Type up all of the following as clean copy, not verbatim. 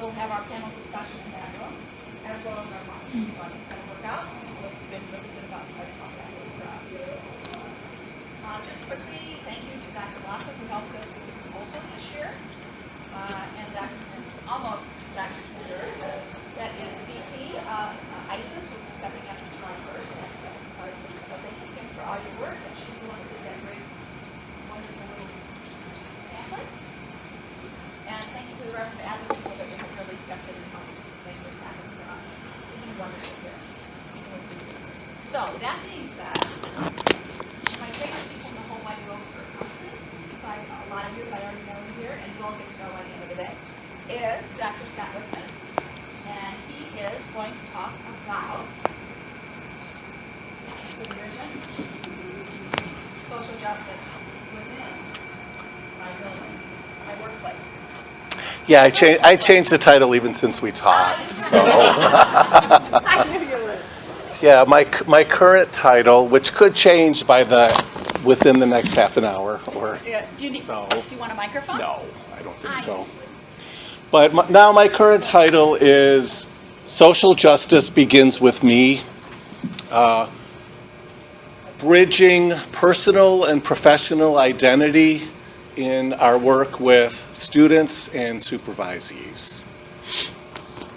we'll have our panel discussion in that room, as well as our lunch. So I think that'll work out. We've been really good about trying to talk that way for us. Just quickly, thank you to Dr. Blanca, who helped us with the proposals this year, and almost Dr. Kuders, that is the VP of ISIS, who will be stepping up to John first as ISIS. So thank you, Kim, for all your work, and she's the one who did that great, wonderful little pamphlet. And thank you to the rest of the other people that have really stepped in and helped make this happen for us. It's been wonderful here. So, that being said, my favorite people in the whole wide world for counseling, besides a lot of you that I already know here, and you all get to know by the end of the day, is Dr. Scott Wickman. And he is going to talk about supervision, social justice within my building, my workplace. Yeah, I changed the title even since we talked. So. I knew you would. Yeah, my current title, which could change within the next half an hour, or Yeah. Do you want a microphone? No, I don't think so. But now my current title is Social Justice Begins with Me, bridging personal and professional identity in our work with students and supervisees.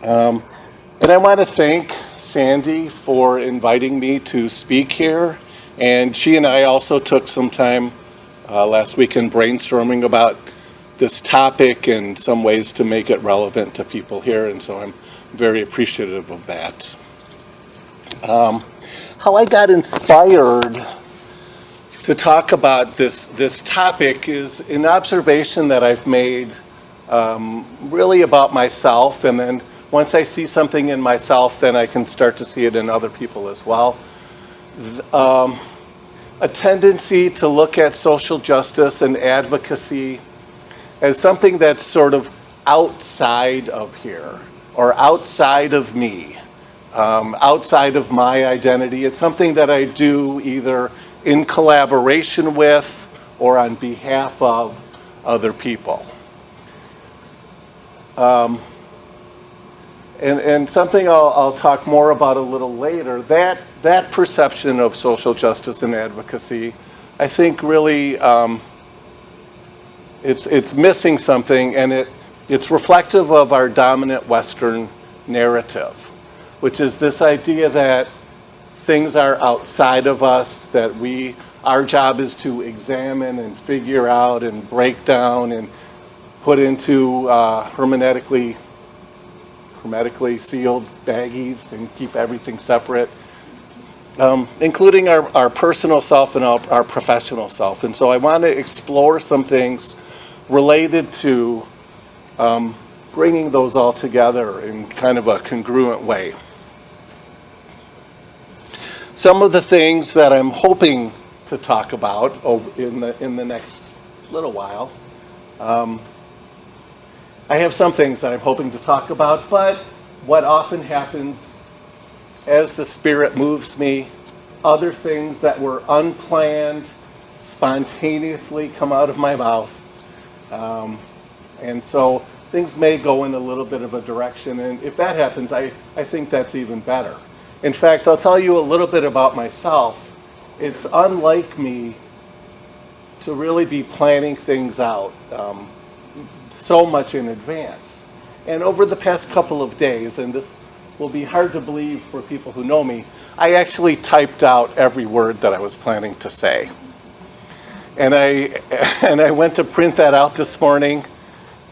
And I want to thank Sandy for inviting me to speak here. And she and I also took some time last weekend brainstorming about this topic and some ways to make it relevant to people here. And so I'm very appreciative of that. How I got inspired to talk about this topic is an observation that I've made really about myself, and then once I see something in myself, then I can start to see it in other people as well. A tendency to look at social justice and advocacy as something that's sort of outside of here, or outside of me, outside of my identity. It's something that I do either in collaboration with or on behalf of other people. And something I'll talk more about a little later, that perception of social justice and advocacy, I think really it's missing something, and it's reflective of our dominant Western narrative, which is this idea that things are outside of us, that our job is to examine and figure out and break down and put into hermetically sealed baggies and keep everything separate, including our personal self and our professional self. And so I want to explore some things related to bringing those all together in kind of a congruent way. Some of the things that I'm hoping to talk about in the next little while. I have some things that I'm hoping to talk about, but what often happens as the Spirit moves me, other things that were unplanned spontaneously come out of my mouth. And so things may go in a little bit of a direction, and if that happens, I think that's even better. In fact, I'll tell you a little bit about myself. It's unlike me to really be planning things out so much in advance. And over the past couple of days, and this will be hard to believe for people who know me, I actually typed out every word that I was planning to say. And I went to print that out this morning,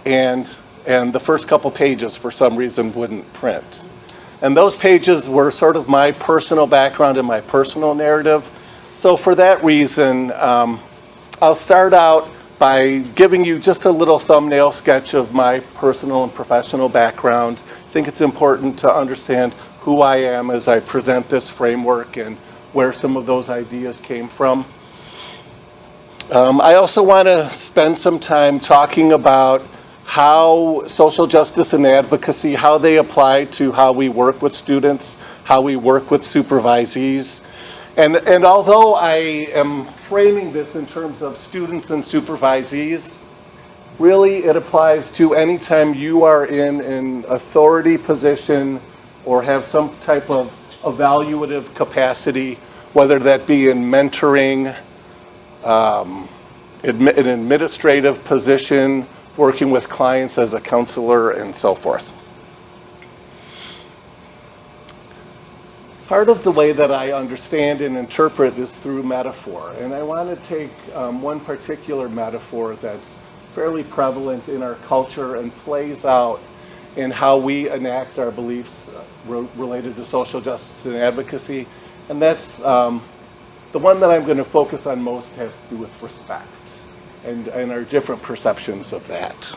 and the first couple pages for some reason wouldn't print. And those pages were sort of my personal background and my personal narrative. So for that reason, I'll start out by giving you just a little thumbnail sketch of my personal and professional background. I think it's important to understand who I am as I present this framework and where some of those ideas came from. I also want to spend some time talking about how social justice and advocacy, how they apply to how we work with students, how we work with supervisees. And although I am framing this in terms of students and supervisees, Really, it applies to any time you are in an authority position or have some type of evaluative capacity, whether that be in mentoring, an administrative position, working with clients as a counselor, and so forth. Part of the way that I understand and interpret is through metaphor, and I want to take one particular metaphor that's fairly prevalent in our culture and plays out in how we enact our beliefs related to social justice and advocacy, and that's the one that I'm going to focus on most has to do with respect and our different perceptions of that.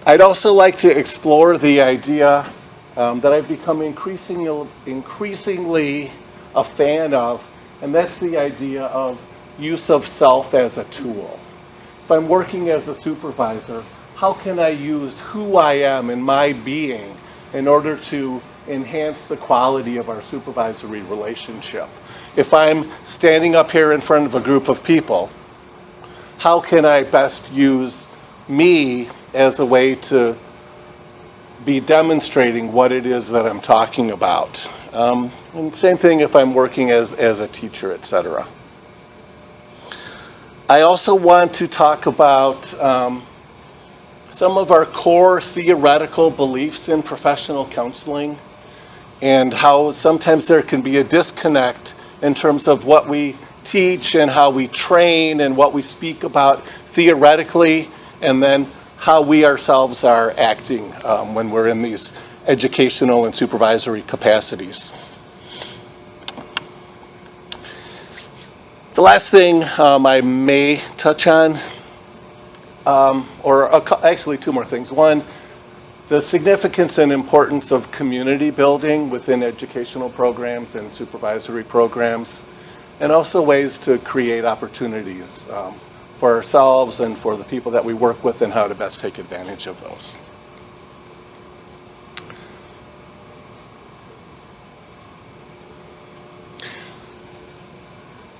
I'd also like to explore the idea that I've become increasingly a fan of, and that's the idea of use of self as a tool. If I'm working as a supervisor, how can I use who I am and my being in order to enhance the quality of our supervisory relationship? If I'm standing up here in front of a group of people, how can I best use me as a way to be demonstrating what it is that I'm talking about? And same thing if I'm working as a teacher, etc. I also want to talk about some of our core theoretical beliefs in professional counseling and how sometimes there can be a disconnect in terms of what we teach and how we train and what we speak about theoretically, and then how we ourselves are acting when we're in these educational and supervisory capacities. The last thing I may touch on, actually two more things. One, the significance and importance of community building within educational programs and supervisory programs, and also ways to create opportunities for ourselves and for the people that we work with, and how to best take advantage of those.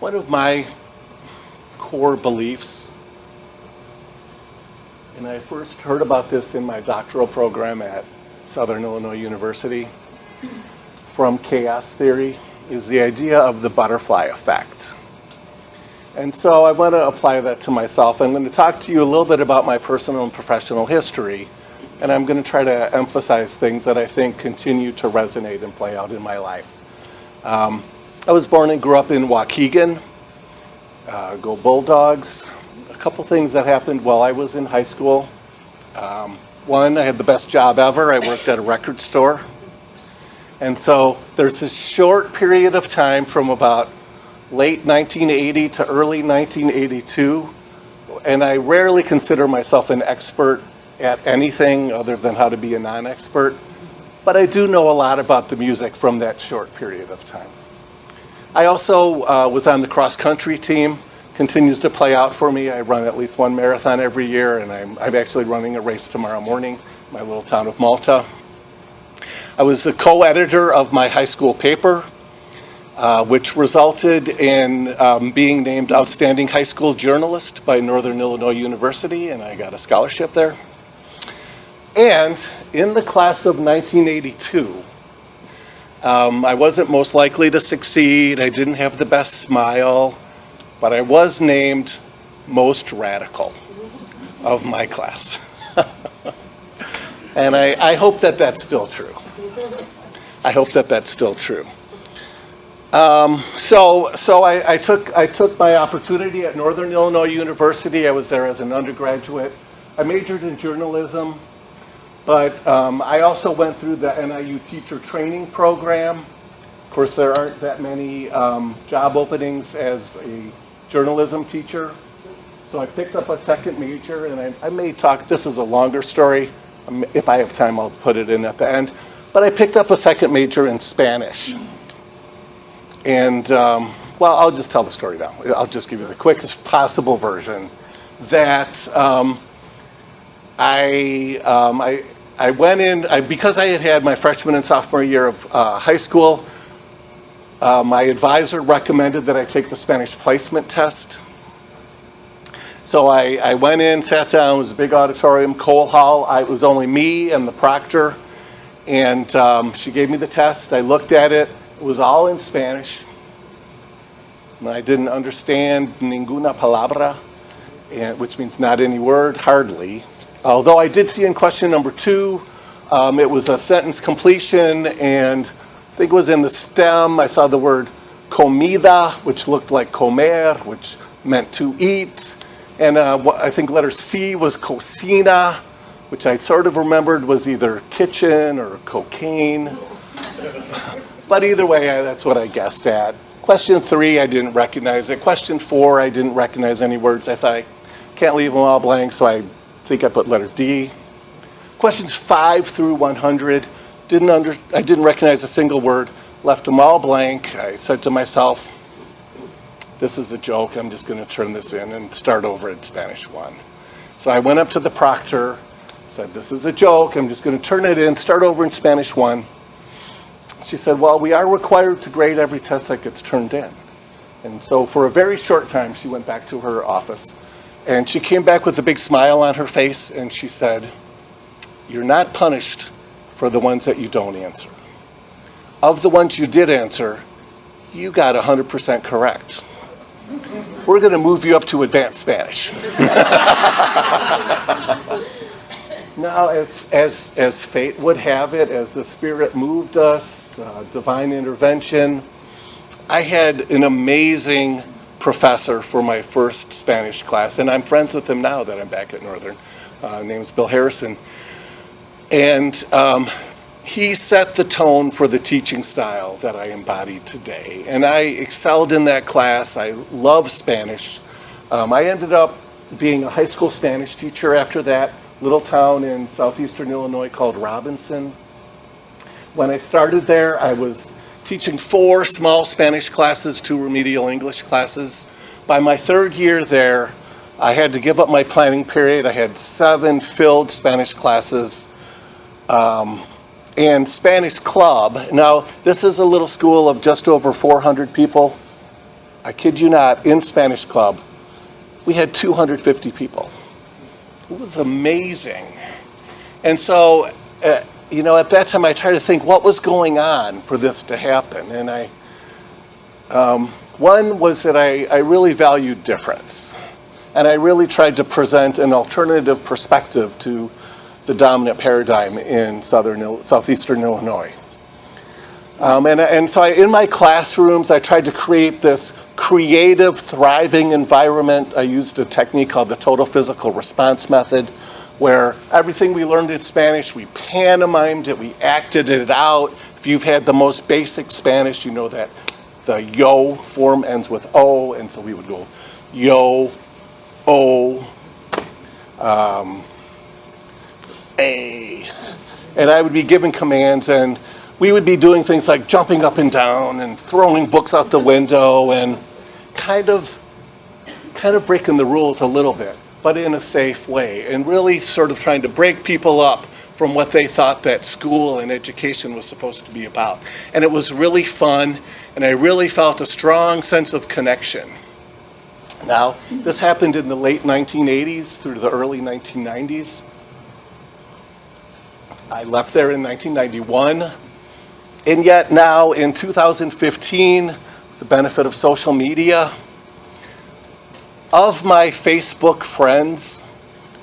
One of my core beliefs, and I first heard about this in my doctoral program at Southern Illinois University from chaos theory, is the idea of the butterfly effect. And so I want to apply that to myself. I'm going to talk to you a little bit about my personal and professional history, and I'm going to try to emphasize things that I think continue to resonate and play out in my life. I was born and grew up in Waukegan. Go Bulldogs. A couple things that happened while I was in high school. One, I had the best job ever. I worked at a record store. And so there's this short period of time from about late 1980 to early 1982, and I rarely consider myself an expert at anything other than how to be a non-expert, but I do know a lot about the music from that short period of time. I also was on the cross-country team. Continues to play out for me. I run at least one marathon every year, and I'm actually running a race tomorrow morning in my little town of Malta. I was the co-editor of my high school paper, which resulted in being named Outstanding High School Journalist by Northern Illinois University, and I got a scholarship there. And in the class of 1982, I wasn't most likely to succeed. I didn't have the best smile, but I was named most radical of my class. And I hope that that's still true. I hope that that's still true. So I took my opportunity at Northern Illinois University. I was there as an undergraduate. I majored in journalism, but I also went through the NIU teacher training program. Of course, there aren't that many job openings as a journalism teacher. So I picked up a second major, and I may talk, this is a longer story. If I have time, I'll put it in at the end. But I picked up a second major in Spanish. And, well, I'll just tell the story now. I'll just give you the quickest possible version. That I went in, because I had had my freshman and sophomore year of high school, my advisor recommended that I take the Spanish placement test. So I went in, sat down. It was a big auditorium, Cole Hall. It was only me and the proctor. And she gave me the test. I looked at it. It was all in Spanish. And I didn't understand ninguna palabra, which means not any word, hardly. Although I did see in question number 2, it was a sentence completion, and I think it was in the stem. I saw the word comida, which looked like comer, which meant to eat. And I think letter C was cocina, which I sort of remembered was either kitchen or cocaine. But either way, that's what I guessed at. Question 3, I didn't recognize it. Question 4, I didn't recognize any words. I thought I can't leave them all blank, so I think I put letter D. Questions 5 through 100, I didn't recognize a single word, left them all blank. I said to myself, this is a joke. I'm just going to turn this in and start over in Spanish 1. So I went up to the proctor, said, this is a joke. I'm just going to turn it in, start over in Spanish 1. She said, well, we are required to grade every test that gets turned in. And so for a very short time, she went back to her office. And she came back with a big smile on her face, and she said, you're not punished for the ones that you don't answer. Of the ones you did answer, you got 100% correct. We're going to move you up to advanced Spanish. Now, as fate would have it, as the Spirit moved us, divine intervention, I had an amazing professor for my first Spanish class, and I'm friends with him now that I'm back at Northern. His name is Bill Harrison. And he set the tone for the teaching style that I embody today. And I excelled in that class. I love Spanish. I ended up being a high school Spanish teacher after that, little town in southeastern Illinois called Robinson. When I started there, I was teaching 4 small Spanish classes, 2 remedial English classes. By my 3rd year there, I had to give up my planning period. I had 7 filled Spanish classes. And Spanish Club. Now, this is a little school of just over 400 people. I kid you not, in Spanish Club, we had 250 people. It was amazing. And so, at that time I tried to think what was going on for this to happen. And one was that I really valued difference. And I really tried to present an alternative perspective to the dominant paradigm in southeastern Illinois. And so in my classrooms, I tried to create this creative, thriving environment. I used a technique called the total physical response method, where everything we learned in Spanish, we pantomimed it, we acted it out. If you've had the most basic Spanish, you know that the yo form ends with O, and so we would go yo, O, A, and I would be given commands, and we would be doing things like jumping up and down and throwing books out the window and kind of breaking the rules a little bit, but in a safe way, and really sort of trying to break people up from what they thought that school and education was supposed to be about. And it was really fun, and I really felt a strong sense of connection. Now, this happened in the late 1980s through the early 1990s. I left there in 1991, and yet now in 2015, with the benefit of social media, of my Facebook friends,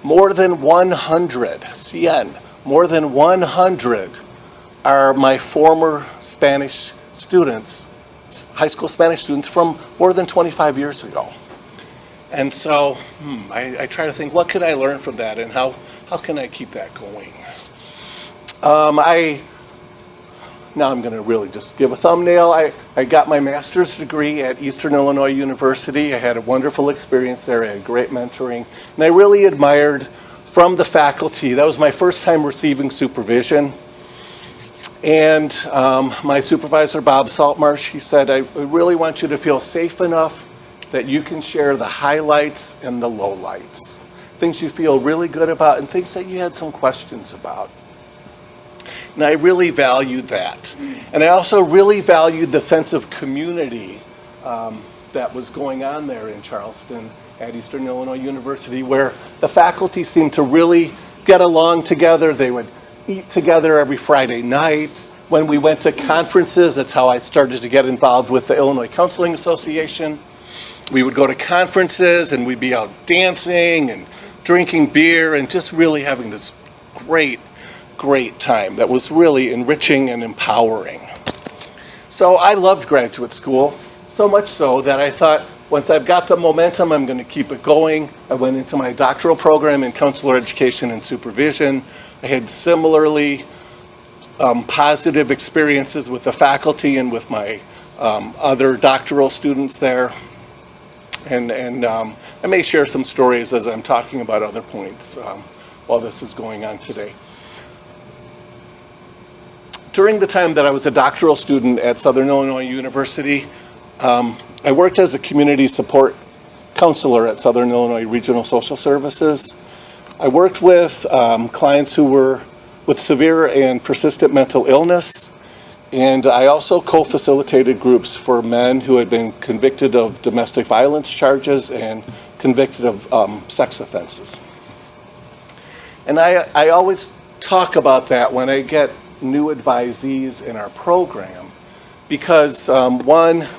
more than 100, CN, more than 100 are my former Spanish students, high school Spanish students from more than 25 years ago. And so I try to think, what can I learn from that, and how can I keep that going? Now I'm going to really just give a thumbnail. I got my master's degree at Eastern Illinois University. I had a wonderful experience there. I had great mentoring. And I really admired from the faculty. That was my first time receiving supervision. And my supervisor, Bob Saltmarsh, he said, I really want you to feel safe enough that you can share the highlights and the lowlights. Things you feel really good about and things that you had some questions about. And I really valued that. And I also really valued the sense of community that was going on there in Charleston. at Eastern Illinois University, where the faculty seemed to really get along together. They would eat together every Friday night. When we went to conferences, that's how I started to get involved with the Illinois Counseling Association. We would go to conferences and we'd be out dancing and drinking beer and just really having this great time that was really enriching and empowering. So I loved graduate school, so much so that I thought, once I've got the momentum, I'm going to keep it going. I went into my doctoral program in counselor education and supervision. I had similarly positive experiences with the faculty and with my other doctoral students there. And I may share some stories as I'm talking about other points while this is going on today. During the time that I was a doctoral student at Southern Illinois University, I worked as a community support counselor at Southern Illinois Regional Social Services. I worked with clients who were with severe and persistent mental illness, and I also co-facilitated groups for men who had been convicted of domestic violence charges and convicted of sex offenses. And I always talk about that when I get new advisees in our program, because one,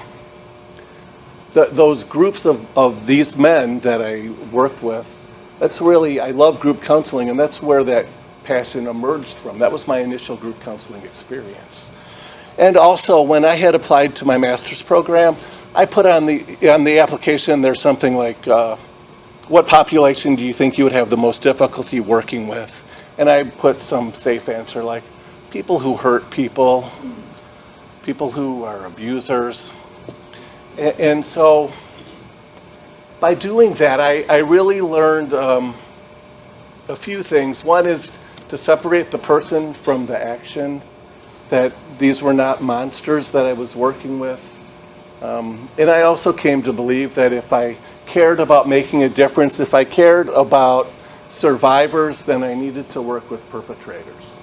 those groups of these men that I worked with, that's really, I love group counseling, and that's where that passion emerged from. That was my initial group counseling experience. And also, when I had applied to my master's program, I put on the application, there's something like, what population do you think you would have the most difficulty working with? And I put some safe answer like, people who hurt people, people who are abusers. And so by doing that, I really learned a few things. One is to separate the person from the action, that these were not monsters that I was working with. And I also came to believe that if I cared about making a difference, if I cared about survivors, then I needed to work with perpetrators.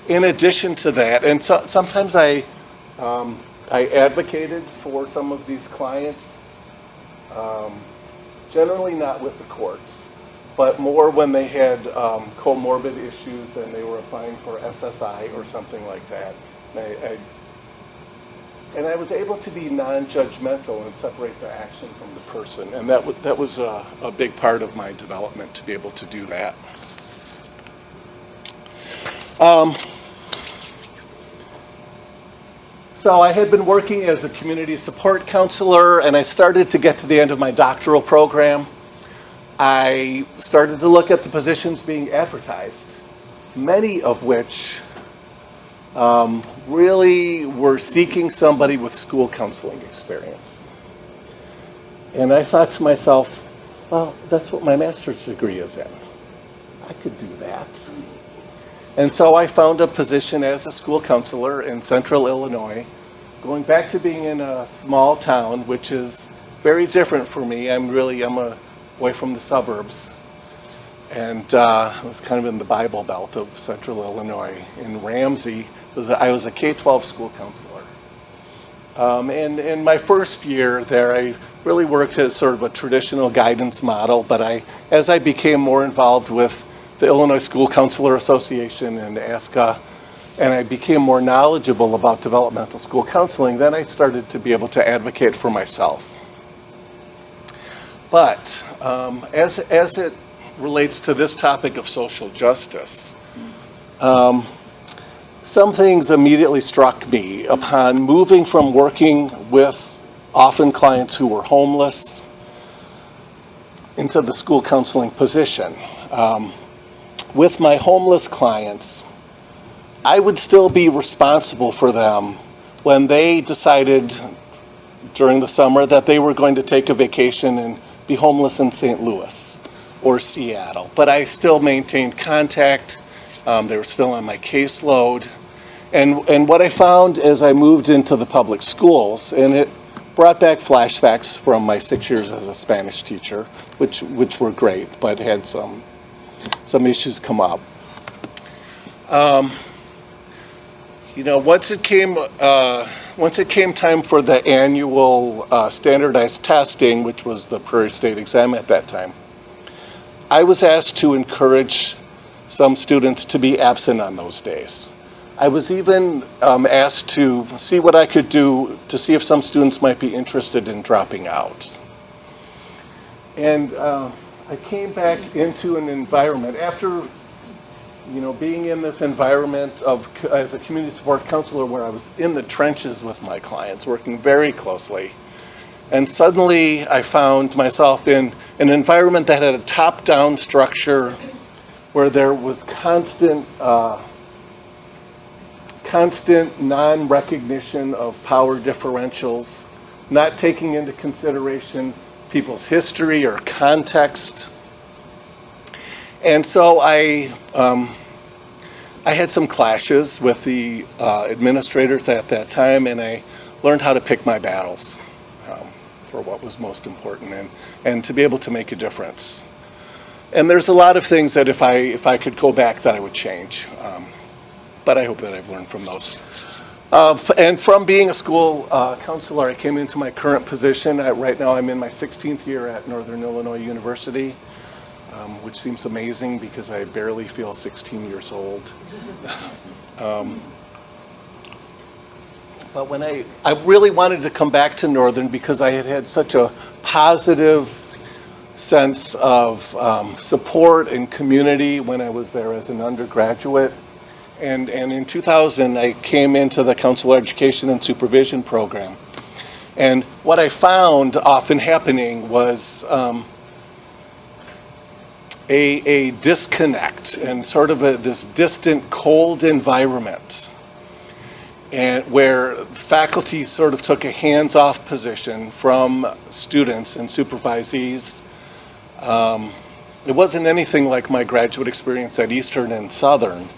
In addition to that, and sometimes I advocated for some of these clients, generally not with the courts, but more when they had comorbid issues and they were applying for SSI or something like that. And I was able to be non-judgmental and separate the action from the person, and that was a big part of my development, to be able to do that. So I had been working as a community support counselor, and I started to get to the end of my doctoral program. I started to look at the positions being advertised, many of which really were seeking somebody with school counseling experience. And I thought to myself, well, that's what my master's degree is in. I could do that. And so I found a position as a school counselor in Central Illinois, going back to being in a small town, which is very different for me. I'm a boy from the suburbs, and I was kind of in the Bible Belt of Central Illinois. In Ramsey, I was a K-12 school counselor. And in my first year there, I really worked as sort of a traditional guidance model, but as I became more involved with the Illinois School Counselor Association and ASCA, and I became more knowledgeable about developmental school counseling, then I started to be able to advocate for myself. But as it relates to this topic of social justice, some things immediately struck me upon moving from working with often clients who were homeless into the school counseling position. With my homeless clients, I would still be responsible for them when they decided during the summer that they were going to take a vacation and be homeless in St. Louis or Seattle. But I still maintained contact. They were still on my caseload. And what I found as I moved into the public schools, and it brought back flashbacks from my 6 years as a Spanish teacher, which were great, but had some issues come up. Once it came once it came time for the annual standardized testing, which was the Prairie State exam at that time, I was asked to encourage some students to be absent on those days. I was even asked to see what I could do to see if some students might be interested in dropping out. And I came back into an environment after, being in this environment as a community support counselor where I was in the trenches with my clients, working very closely. And suddenly I found myself in an environment that had a top-down structure where there was constant non-recognition of power differentials, not taking into consideration people's history or context. And so I had some clashes with the administrators at that time, and I learned how to pick my battles for what was most important and to be able to make a difference. And there's a lot of things that if I could go back that I would change. But I hope that I've learned from those. And from being a school counselor, I came into my current position. Right now I'm in my 16th year at Northern Illinois University, which seems amazing because I barely feel 16 years old. But when I really wanted to come back to Northern because I had had such a positive sense of support and community when I was there as an undergraduate. And in 2000, I came into the counselor education and supervision program. And what I found often happening was a disconnect and sort of this distant, cold environment, and where faculty sort of took a hands-off position from students and supervisees. It wasn't anything like my graduate experience at Eastern and Southern.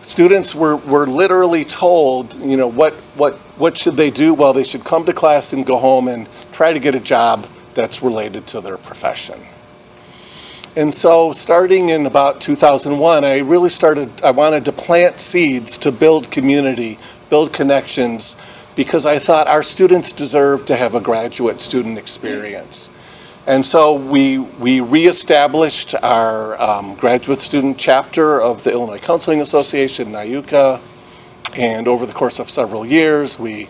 Students were literally told, what should they do? Well, they should come to class and go home and try to get a job that's related to their profession. And so starting in about 2001, I wanted to plant seeds to build community, build connections, because I thought our students deserve to have a graduate student experience. And so we reestablished our graduate student chapter of the Illinois Counseling Association, NIUCA, and over the course of several years, we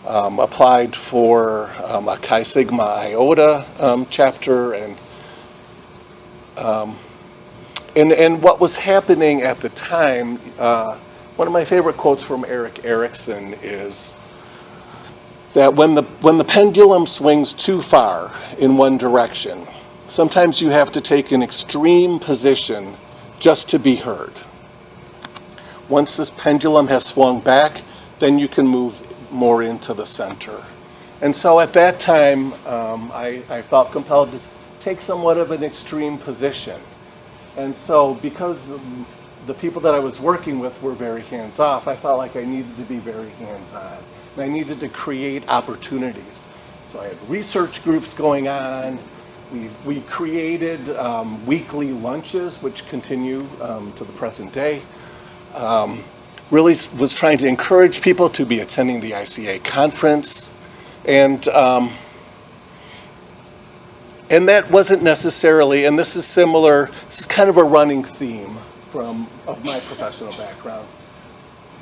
applied for a Chi Sigma Iota chapter, and what was happening at the time, one of my favorite quotes from Erik Erikson is that when the pendulum swings too far in one direction, sometimes you have to take an extreme position just to be heard. Once this pendulum has swung back, then you can move more into the center. And so at that time, I felt compelled to take somewhat of an extreme position. And so because the people that I was working with were very hands-off, I felt like I needed to be very hands-on. And I needed to create opportunities. So I had research groups going on. We created weekly lunches, which continue to the present day. Really was trying to encourage people to be attending the ICA conference. And that wasn't necessarily, and this is similar, this is kind of a running theme of my professional background,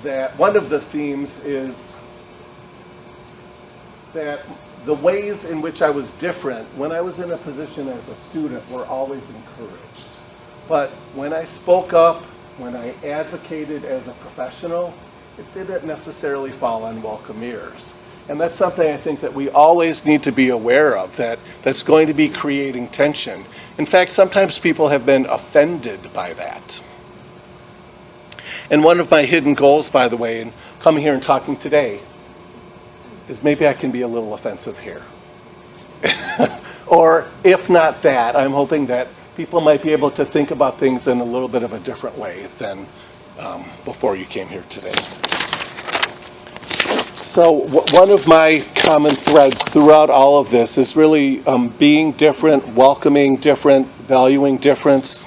that one of the themes is that the ways in which I was different when I was in a position as a student were always encouraged. But when I spoke up, when I advocated as a professional, it didn't necessarily fall on welcome ears. And that's something I think that we always need to be aware of, that's going to be creating tension. In fact, sometimes people have been offended by that. And one of my hidden goals, by the way, in coming here and talking today, is maybe I can be a little offensive here. Or if not that, I'm hoping that people might be able to think about things in a little bit of a different way than before you came here today. So one of my common threads throughout all of this is really being different, welcoming different, valuing difference.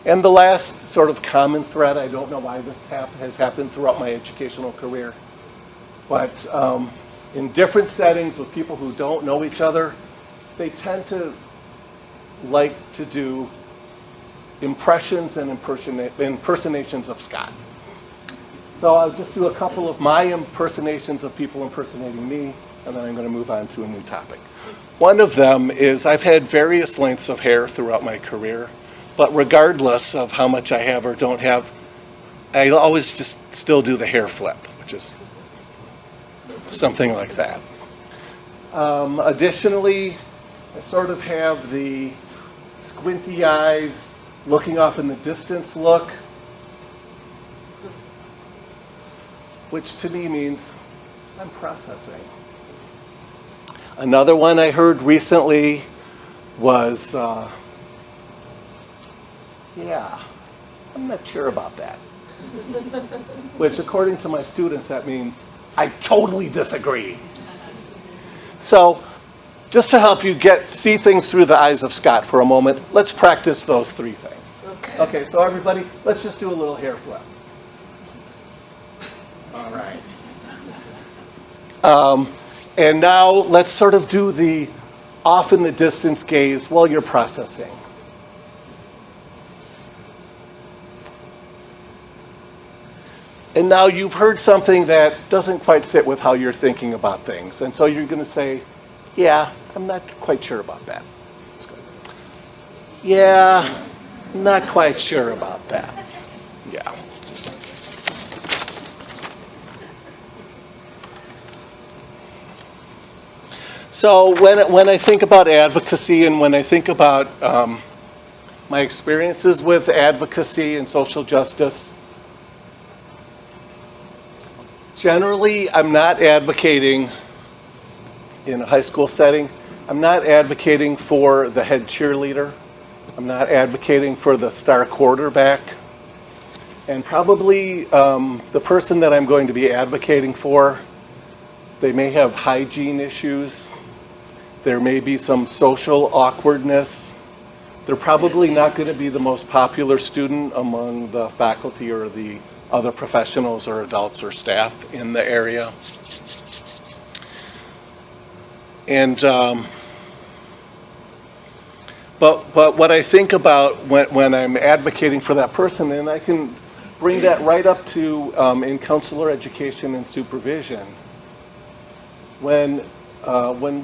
And the last sort of common thread, I don't know why this has happened throughout my educational career, but in different settings with people who don't know each other, they tend to like to do impressions and impersonations of Scott. So I'll just do a couple of my impersonations of people impersonating me, and then I'm going to move on to a new topic. One of them is I've had various lengths of hair throughout my career, but regardless of how much I have or don't have, I always just still do the hair flip, which is something like that. Additionally, I sort of have the squinty eyes, looking off in the distance look, which to me means I'm processing. Another one I heard recently was, yeah, I'm not sure about that. Which according to my students, that means I totally disagree. So just to help you see things through the eyes of Scott for a moment, let's practice those three things. Okay, so everybody, let's just do a little hair flip. All right. And now let's sort of do the off in the distance gaze while you're processing. And now you've heard something that doesn't quite sit with how you're thinking about things. And so you're going to say, yeah, I'm not quite sure about that. That's good. Yeah, not quite sure about that. Yeah. So when I think about advocacy and when I think about my experiences with advocacy and social justice, generally I'm not advocating in a high school setting. I'm not advocating for the head cheerleader. I'm not advocating for the star quarterback. And probably the person that I'm going to be advocating for, they may have hygiene issues. There may be some social awkwardness. They're probably not going to be the most popular student among the faculty or the other professionals or adults or staff in the area. And but what I think about when I'm advocating for that person, and I can bring that right up to in counselor education and supervision, when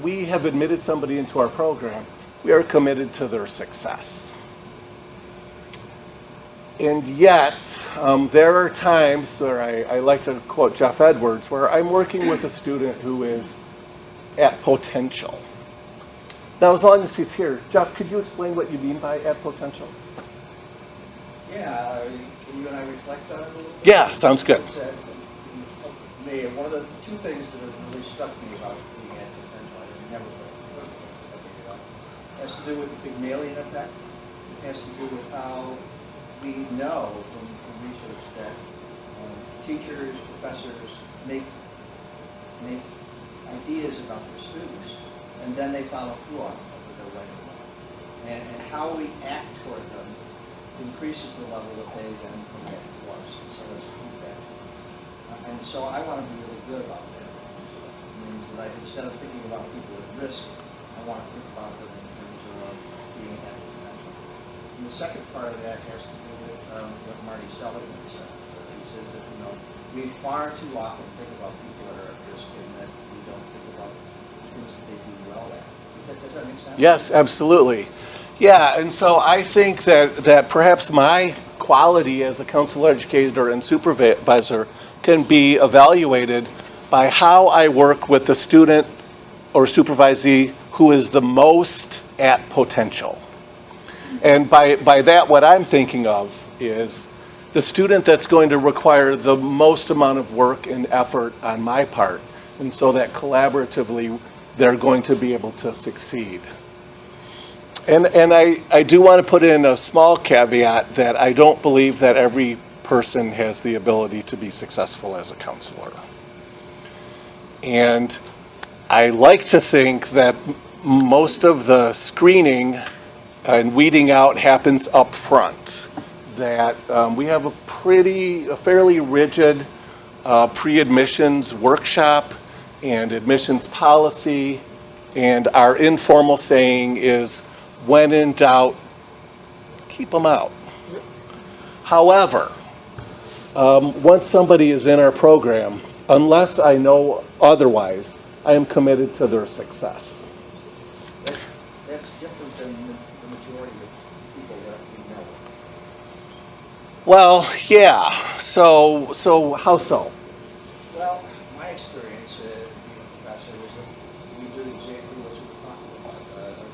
we have admitted somebody into our program, we are committed to their success. And yet, there are times where I like to quote Jeff Edwards, where I'm working with a student who is at potential. Now, as long as he's here, Jeff, could you explain what you mean by at potential? Yeah, can you and I reflect on it a little bit? Yeah, sounds good. One of the two things that have really struck me about being at potential, I never figured out, has to do with the Pygmalion effect. It has to do with how we know from research that teachers, professors make ideas about their students, and then they follow through on it with their writing. And how we act toward them increases the level that they then commit to us. So there's feedback. And so I want to be really good about that. It means that instead of thinking about people at risk, I want to think about them in terms of being at potential. And the second part of that has to do with what Marty Seligman said. He says that, we far too often think about people that are at risk and that we don't think about things that they do well at. Does that make sense? Yes, absolutely. Yeah, and so I think that perhaps my quality as a counselor, educator, and supervisor can be evaluated by how I work with the student or supervisee who is the most at potential. And by that, what I'm thinking of is the student that's going to require the most amount of work and effort on my part, and so that collaboratively they're going to be able to succeed. And I do want to put in a small caveat that I don't believe that every person has the ability to be successful as a counselor. And I like to think that most of the screening and weeding out happens up front. that we have a fairly rigid pre-admissions workshop and admissions policy, and our informal saying is, when in doubt, keep them out. However, once somebody is in our program, unless I know otherwise, I am committed to their success. That's different than the majority of people that we know. Well, yeah. So how so? Well, my experience being a professor is that we do exactly what you're talking about,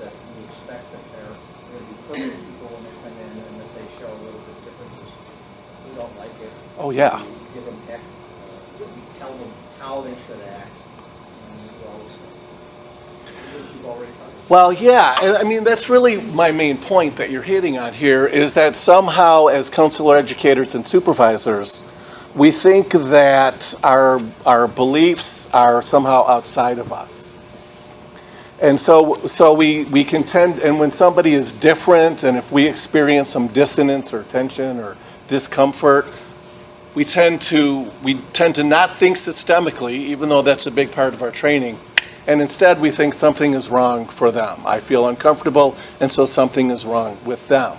that we expect that they're going to be perfect people when they come in, and that they show a little bit differences. We don't like it. Oh, yeah. We give them we tell them how they should act, and we always you've already done. Well, yeah, I mean, that's really my main point that you're hitting on here, is that somehow as counselor educators and supervisors, we think that our beliefs are somehow outside of us. And so we contend, and when somebody is different, and if we experience some dissonance or tension or discomfort, we tend to not think systemically, even though that's a big part of our training. And instead, we think something is wrong for them. I feel uncomfortable, and so something is wrong with them.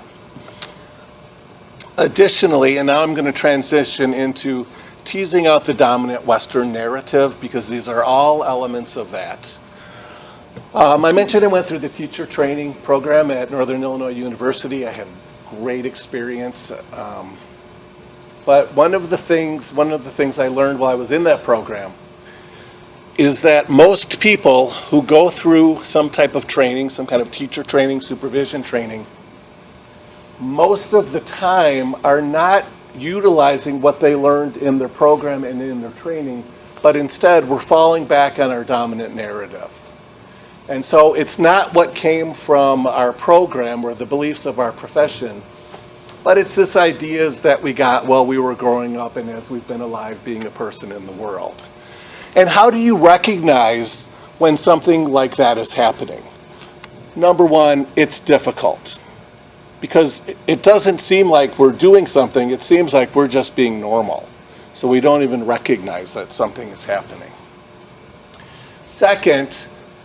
Additionally, and now I'm going to transition into teasing out the dominant Western narrative, because these are all elements of that. I mentioned I went through the teacher training program at Northern Illinois University. I had great experience. But one of the things I learned while I was in that program is that most people who go through some type of training, some kind of teacher training, supervision training, most of the time are not utilizing what they learned in their program and in their training, but instead we're falling back on our dominant narrative. And so it's not what came from our program or the beliefs of our profession, but it's this ideas that we got while we were growing up and as we've been alive being a person in the world. And how do you recognize when something like that is happening? Number one, it's difficult. Because it doesn't seem like we're doing something, it seems like we're just being normal. So we don't even recognize that something is happening. Second,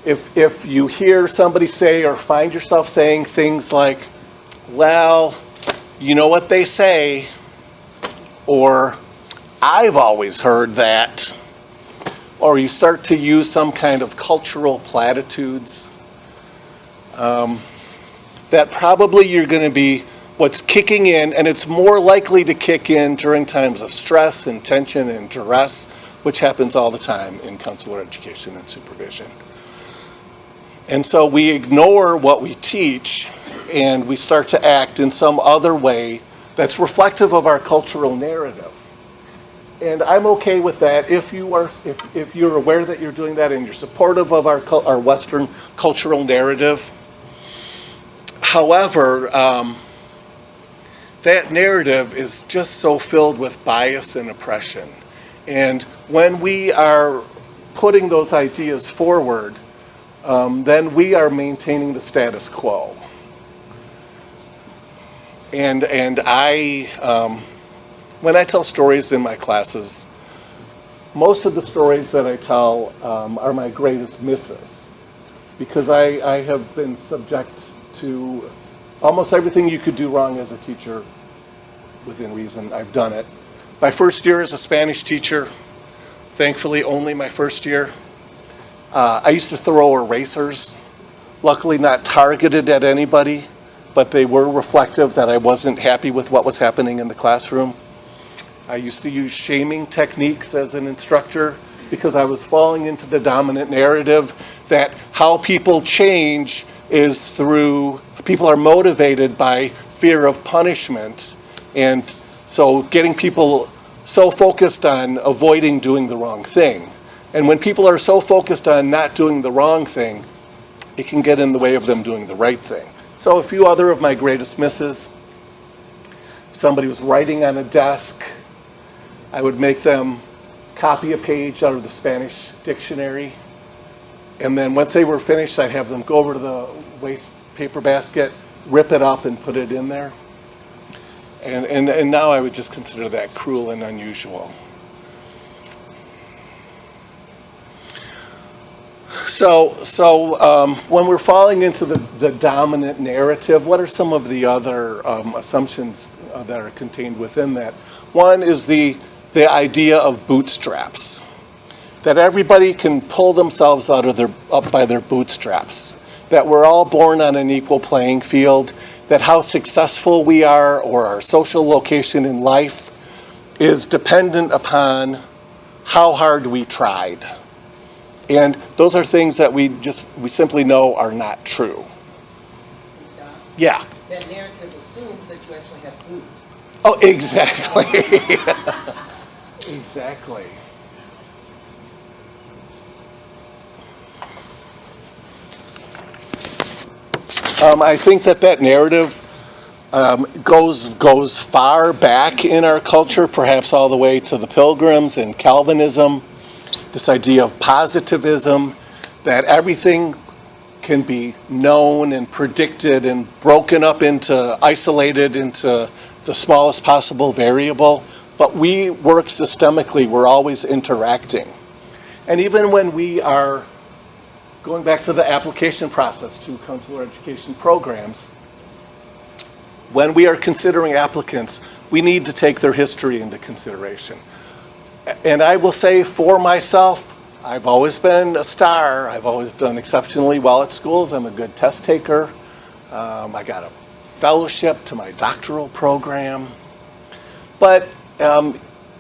if you hear somebody say or find yourself saying things like, well, you know what they say, or I've always heard that, or you start to use some kind of cultural platitudes, that probably you're going to be what's kicking in, and it's more likely to kick in during times of stress and tension and duress, which happens all the time in counselor education and supervision. And so we ignore what we teach, and we start to act in some other way that's reflective of our cultural narrative. And I'm okay with that if you're aware that you're doing that and you're supportive of our Western cultural narrative. However, that narrative is just so filled with bias and oppression. And when we are putting those ideas forward, then we are maintaining the status quo. And I, when I tell stories in my classes, most of the stories that I tell are my greatest misses, because I have been subject to almost everything you could do wrong as a teacher within reason. I've done it. My first year as a Spanish teacher, thankfully only my first year, I used to throw erasers, luckily not targeted at anybody, but they were reflective that I wasn't happy with what was happening in the classroom. I used to use shaming techniques as an instructor because I was falling into the dominant narrative that how people change is through, people are motivated by fear of punishment, and so getting people so focused on avoiding doing the wrong thing. And when people are so focused on not doing the wrong thing, it can get in the way of them doing the right thing. So a few other of my greatest misses: somebody was writing on a desk, I would make them copy a page out of the Spanish dictionary, and then once they were finished, I'd have them go over to the waste paper basket, rip it up and put it in there. And now I would just consider that cruel and unusual. So when we're falling into the dominant narrative, what are some of the other assumptions that are contained within that? One is the idea of bootstraps, that everybody can pull themselves up by their bootstraps, that we're all born on an equal playing field, that how successful we are or our social location in life is dependent upon how hard we tried. And those are things that we simply know are not true. Scott, Yeah. that narrative assumes that you actually have boots. Oh, exactly. Exactly. I think that narrative goes far back in our culture, perhaps all the way to the Pilgrims and Calvinism. This idea of positivism, that everything can be known and predicted and broken up isolated into the smallest possible variable. But we work systemically, we're always interacting. And even when we are going back to the application process to counselor education programs, when we are considering applicants, we need to take their history into consideration. And I will say for myself, I've always been a star. I've always done exceptionally well at schools. I'm a good test taker. I got a fellowship to my doctoral program. But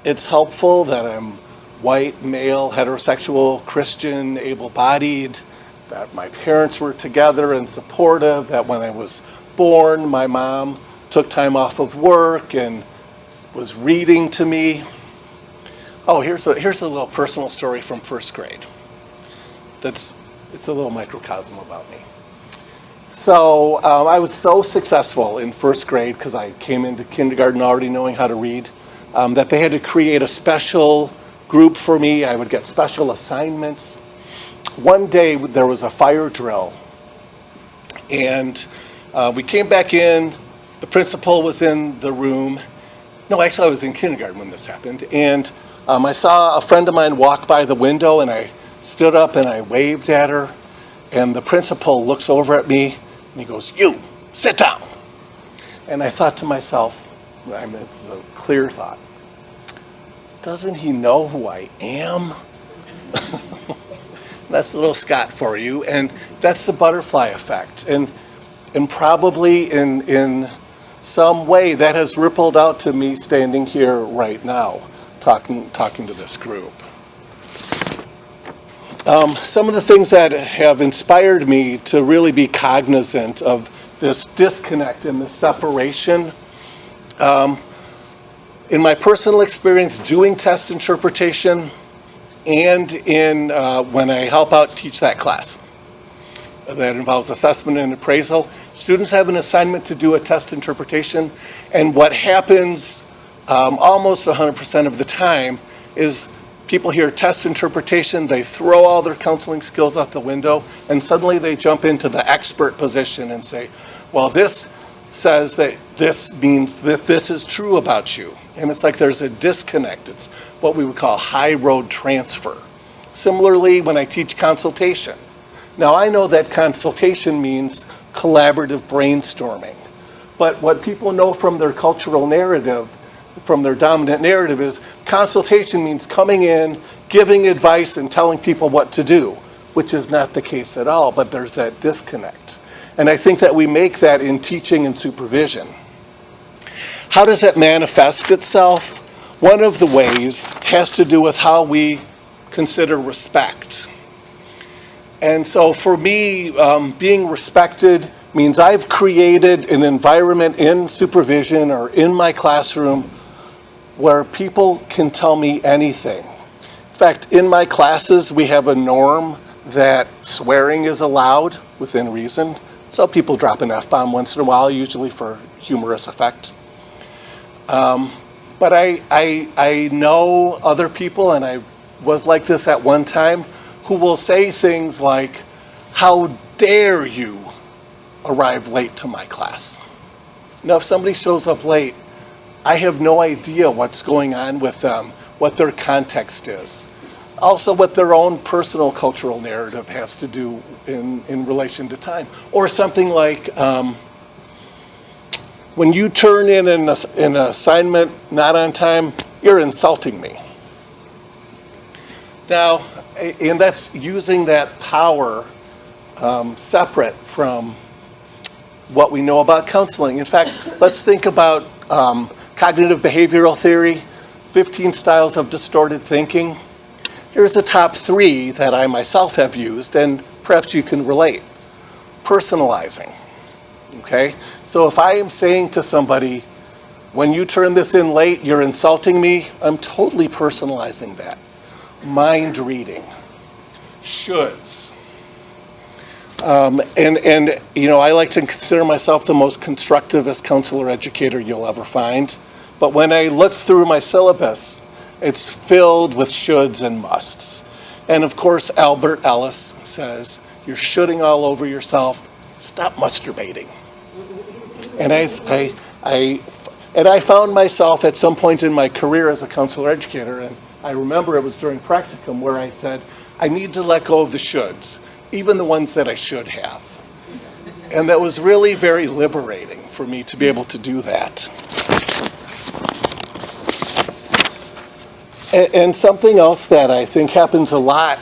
it's helpful that I'm white, male, heterosexual, Christian, able-bodied, that my parents were together and supportive, that when I was born, my mom took time off of work and was reading to me. Oh, here's a little personal story from first grade. It's a little microcosm about me. So I was so successful in first grade because I came into kindergarten already knowing how to read, that they had to create a special group for me. I would get special assignments. One day there was a fire drill, and we came back in. The principal was in the room. No, actually I was in kindergarten when this happened, and I saw a friend of mine walk by the window, and I stood up and I waved at her, and the principal looks over at me and he goes, "You, sit down." And I thought to myself, it's a clear thought, doesn't he know who I am? That's little Scott for you, and that's the butterfly effect. And probably in some way that has rippled out to me standing here right now, talking to this group. Some of the things that have inspired me to really be cognizant of this disconnect and this separation, in my personal experience doing test interpretation and in when I help out teach that class that involves assessment and appraisal, students have an assignment to do a test interpretation, and what happens almost 100% of the time is people hear test interpretation, they throw all their counseling skills out the window, and suddenly they jump into the expert position and say, well, this says that this means that this is true about you. And it's like there's a disconnect. It's what we would call high road transfer. Similarly, when I teach consultation. Now, I know that consultation means collaborative brainstorming. But what people know from their cultural narrative, from their dominant narrative, is consultation means coming in, giving advice, and telling people what to do, which is not the case at all, but there's that disconnect. And I think that we make that in teaching and supervision. How does it manifest itself? One of the ways has to do with how we consider respect. And so for me, being respected means I've created an environment in supervision or in my classroom where people can tell me anything. In fact, in my classes, we have a norm that swearing is allowed within reason. So people drop an F-bomb once in a while, usually for humorous effect. But I know other people, and I was like this at one time, who will say things like, "How dare you arrive late to my class?" Now, if somebody shows up late, I have no idea what's going on with them, what their context is. Also what their own personal cultural narrative has to do in relation to time. Or something like, when you turn in an assignment not on time, you're insulting me. Now, and that's using that power separate from what we know about counseling. In fact, let's think about cognitive behavioral theory, 15 styles of distorted thinking. Here's the top 3 that I myself have used, and perhaps you can relate. Personalizing, okay? So if I am saying to somebody, when you turn this in late, you're insulting me, I'm totally personalizing that. Mind reading, shoulds. And you know, I like to consider myself the most constructivist counselor educator you'll ever find. But when I looked through my syllabus, it's filled with shoulds and musts. And of course, Albert Ellis says, you're shoulding all over yourself, stop masturbating. And I found myself at some point in my career as a counselor educator, and I remember it was during practicum where I said, I need to let go of the shoulds, even the ones that I should have. And that was really very liberating for me to be able to do that. And something else that I think happens a lot,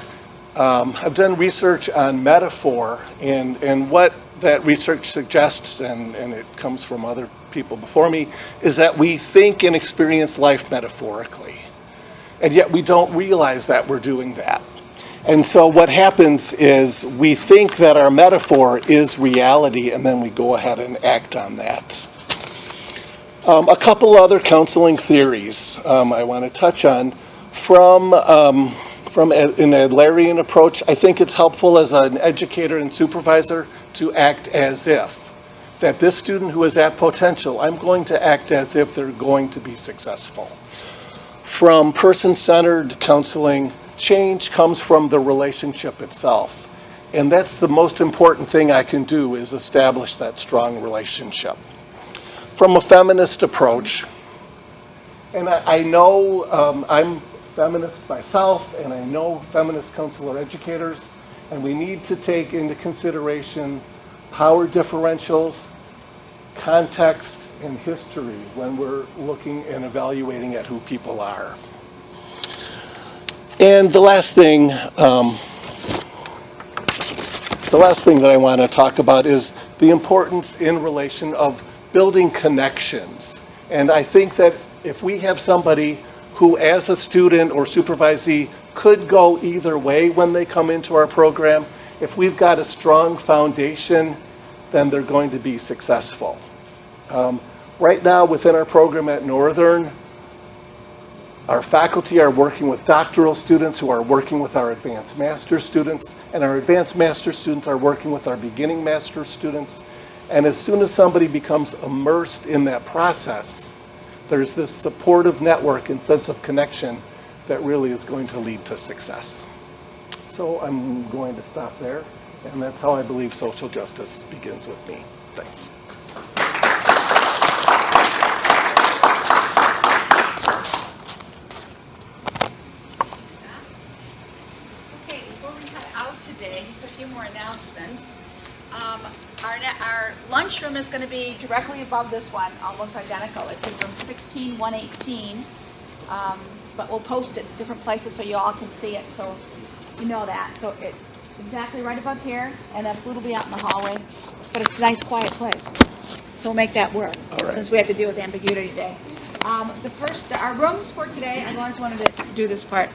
I've done research on metaphor, and what that research suggests, and it comes from other people before me, is that we think and experience life metaphorically. And yet we don't realize that we're doing that. And so what happens is we think that our metaphor is reality, and then we go ahead and act on that. A couple other counseling theories I want to touch on. From an Adlerian approach, I think it's helpful as an educator and supervisor to act as if. That this student who is at potential, I'm going to act as if they're going to be successful. From person-centered counseling, change comes from the relationship itself. And that's the most important thing I can do, is establish that strong relationship. From a feminist approach, and I know I'm feminist myself, and I know feminist counselor educators, and we need to take into consideration power differentials, context, and history when we're looking and evaluating at who people are. And the last thing that I want to talk about is the importance in relation of building connections. And I think that if we have somebody who, as a student or supervisee, could go either way when they come into our program, if we've got a strong foundation, then they're going to be successful. Right now, within our program at Northern, our faculty are working with doctoral students who are working with our advanced master students, and our advanced master students are working with our beginning master students. And as soon as somebody becomes immersed in that process, there's this supportive network and sense of connection that really is going to lead to success. So I'm going to stop there, and that's how I believe social justice begins with me. Thanks. Okay, before we head out today, just a few more announcements. Our lunchroom is going to be directly above this one, almost identical. It's in room 16118, but we'll post it different places so you all can see it, so you know that. So it's exactly right above here, and then food will be out in the hallway, but it's a nice, quiet place. So we'll make that work, since we have to deal with ambiguity today. Our rooms for today, I just wanted to do this part.